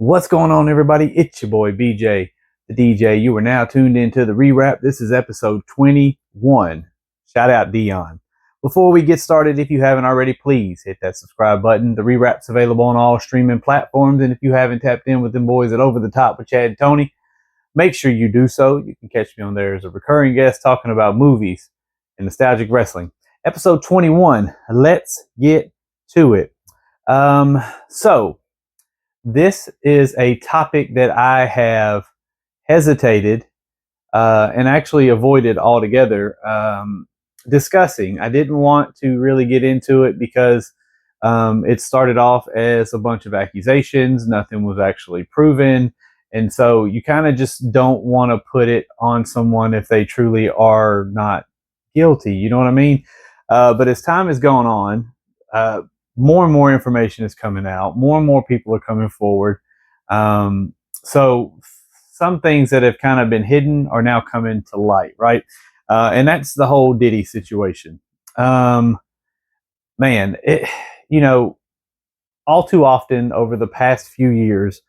What's going on, everybody? It's your boy BJ, the DJ. You are now tuned into the rewrap. This is episode 21. Shout out Dion. Before we get started, if you haven't already, please hit that subscribe button. The rewrap's available on all streaming platforms, and if you haven't tapped in with them boys at Over the Top with Chad and Tony, make sure you do so. You can catch me on there as a recurring guest talking about movies and nostalgic wrestling. Episode 21. Let's get to it. This is a topic that I have hesitated and actually avoided altogether discussing. I didn't want to really get into it because it started off as a bunch of accusations. Nothing was actually proven. And so you kind of just don't want to put it on someone if they truly are not guilty. You know what I mean? But as time has gone on, more and more information is coming out. More and more people are coming forward. So some things that have kind of been hidden are now coming to light, right? And that's the whole Diddy situation. Man, all too often over the past few years,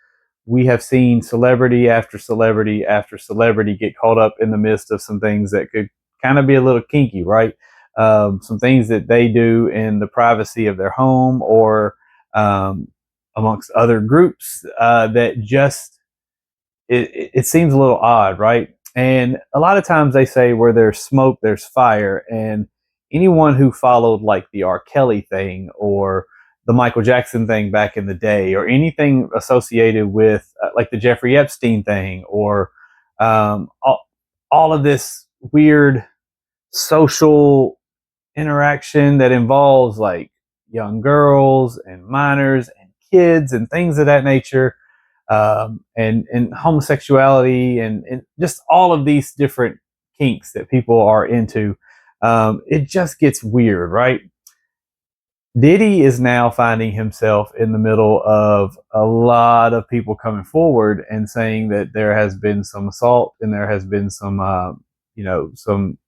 we have seen celebrity after celebrity after celebrity get caught up in the midst of some things that could kind of be a little kinky, right? Some things that they do in the privacy of their home or amongst other groups that just, it seems a little odd, right? And a lot of times they say where there's smoke, there's fire. And anyone who followed like the R. Kelly thing or the Michael Jackson thing back in the day, or anything associated with like the Jeffrey Epstein thing, or all of this weird social interaction that involves like young girls and minors and kids and things of that nature, and homosexuality and just all of these different kinks that people are into. It just gets weird, right? Diddy is now finding himself in the middle of a lot of people coming forward and saying that there has been some assault and there has been some, some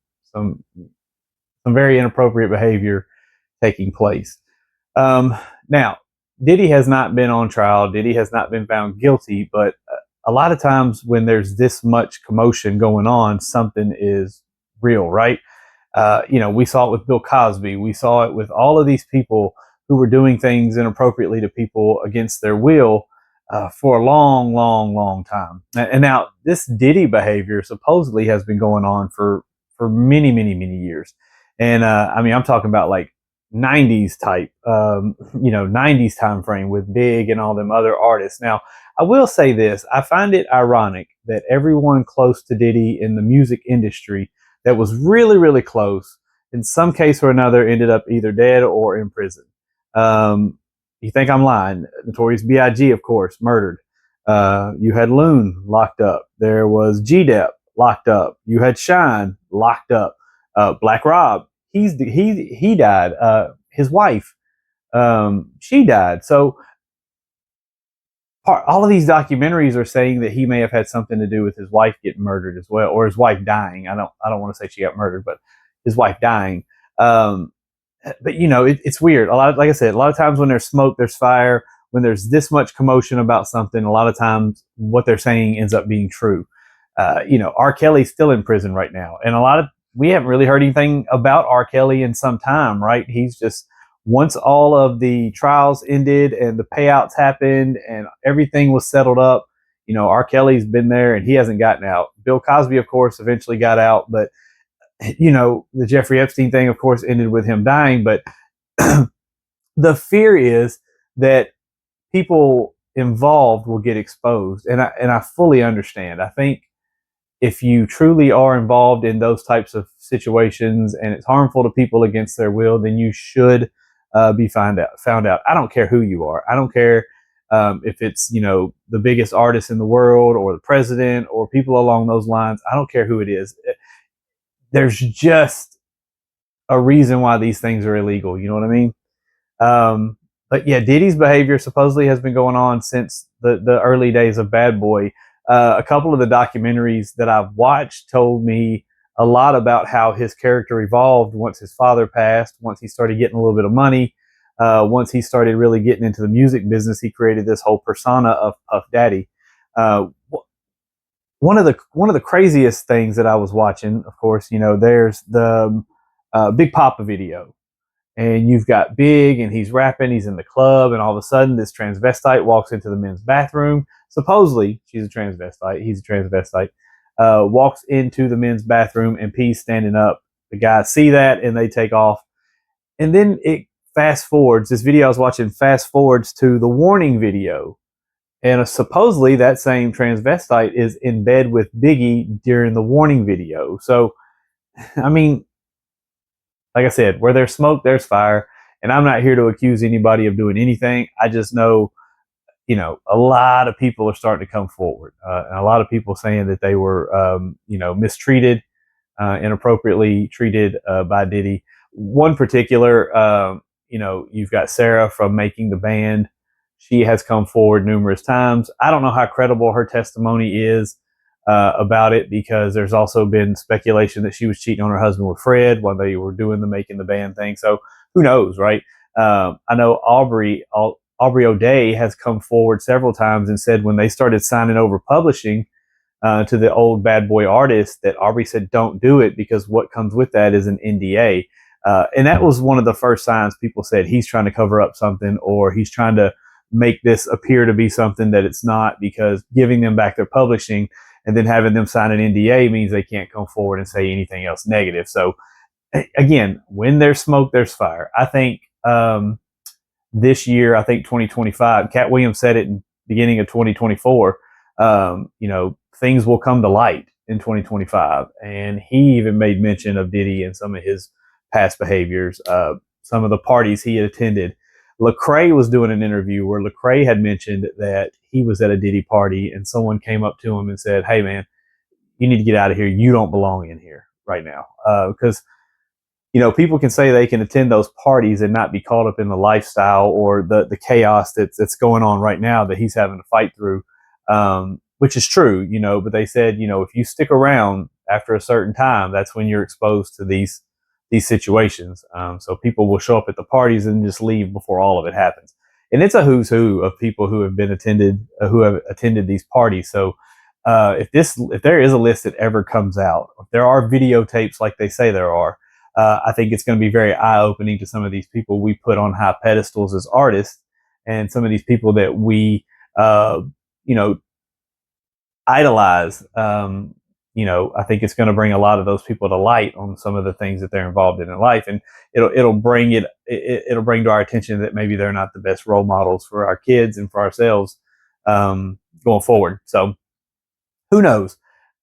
very inappropriate behavior taking place. Now, Diddy has not been on trial. Diddy has not been found guilty, but a lot of times when there's this much commotion going on, something is real, right? We saw it with Bill Cosby. We saw it with all of these people who were doing things inappropriately to people against their will for a long, long, long time. And now this Diddy behavior supposedly has been going on for many, many, many years. And I'm talking about like 90s type, 90s time frame with Big and all them other artists. Now, I will say this. I find it ironic that everyone close to Diddy in the music industry that was really, really close, in some case or another, ended up either dead or in prison. You think I'm lying? Notorious B.I.G., of course, murdered. You had Loon locked up. There was G-Dep locked up. You had Shine locked up. Black Rob, he died. His wife, she died. So all of these documentaries are saying that he may have had something to do with his wife getting murdered as well, or his wife dying. I don't want to say she got murdered, but his wife dying. But it's weird. Like I said, a lot of times when there's smoke, there's fire. When there's this much commotion about something, a lot of times what they're saying ends up being true. R. Kelly's still in prison right now, and we haven't really heard anything about R. Kelly in some time, right? He's just, once all of the trials ended and the payouts happened and everything was settled up, R. Kelly's been there and he hasn't gotten out. Bill Cosby, of course, eventually got out, but the Jeffrey Epstein thing, of course, ended with him dying. But the fear is that people involved will get exposed, and I fully understand. I think if you truly are involved in those types of situations and it's harmful to people against their will, then you should be found out. I don't care who you are. I don't care if it's, the biggest artist in the world or the president or people along those lines. I don't care who it is. There's just a reason why these things are illegal. You know what I mean? But yeah, Diddy's behavior supposedly has been going on since the early days of Bad Boy. A couple of the documentaries that I've watched told me a lot about how his character evolved once his father passed, once he started getting a little bit of money. once he started really getting into the music business, he created this whole persona of Puff Daddy. Uh, one of the craziest things that I was watching, of course, there's the Big Papa video, and you've got Big, and he's rapping, he's in the club, and all of a sudden, this transvestite walks into the men's bathroom. Supposedly, she's a transvestite, he's a transvestite. Walks into the men's bathroom, and P's standing up. The guys see that, and they take off. And then it fast forwards. This video I was watching fast forwards to the warning video, and supposedly that same transvestite is in bed with Biggie during the warning video. So, I mean, like I said, where there's smoke, there's fire. And I'm not here to accuse anybody of doing anything. I just know, a lot of people are starting to come forward. And a lot of people saying that they were, mistreated, inappropriately treated by Diddy. One particular, you've got Sarah from Making the Band. She has come forward numerous times. I don't know how credible her testimony is about it, because there's also been speculation that she was cheating on her husband with Fred while they were doing the Making the Band thing. So who knows, right? I know Aubrey O'Day has come forward several times and said when they started signing over publishing to the old bad boy artist, that Aubrey said, don't do it, because what comes with that is an NDA. And that was one of the first signs people said he's trying to cover up something, or he's trying to make this appear to be something that it's not, because giving them back their publishing and then having them sign an NDA means they can't come forward and say anything else negative. So again, when there's smoke, there's fire. I think this year, I think 2025, Cat Williams said it in the beginning of 2024, things will come to light in 2025. And he even made mention of Diddy and some of his past behaviors, some of the parties he had attended. Lecrae was doing an interview where Lecrae had mentioned that he was at a Diddy party and someone came up to him and said, hey man, you need to get out of here. You don't belong in here right now. Because people can say they can attend those parties and not be caught up in the lifestyle or the chaos that's going on right now that he's having to fight through, which is true, but they said, if you stick around after a certain time, that's when you're exposed to these situations. So people will show up at the parties and just leave before all of it happens. And it's a who's who of people who have attended these parties. So if there is a list that ever comes out, if there are videotapes like they say there are, I think it's going to be very eye-opening to some of these people we put on high pedestals as artists, and some of these people that we, idolize. I think it's going to bring a lot of those people to light on some of the things that they're involved in life, and it'll bring to our attention that maybe they're not the best role models for our kids and for ourselves going forward. So who knows?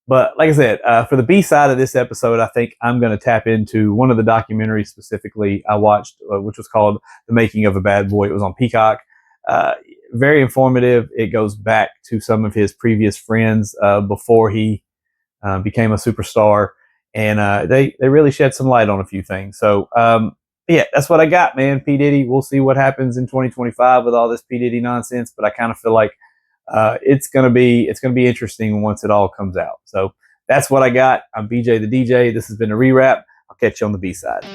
But like I said, for the B side of this episode, I think I'm going to tap into one of the documentaries specifically I watched, which was called The Making of a Bad Boy. It was on Peacock. Very informative. It goes back to some of his previous friends before he became a superstar. And they really shed some light on a few things. So, yeah, that's what I got, man. P. Diddy. We'll see what happens in 2025 with all this P. Diddy nonsense. But I kind of feel like it's gonna be interesting once it all comes out. So that's what I got. I'm BJ the DJ. This has been a rewrap. I'll catch you on the B side.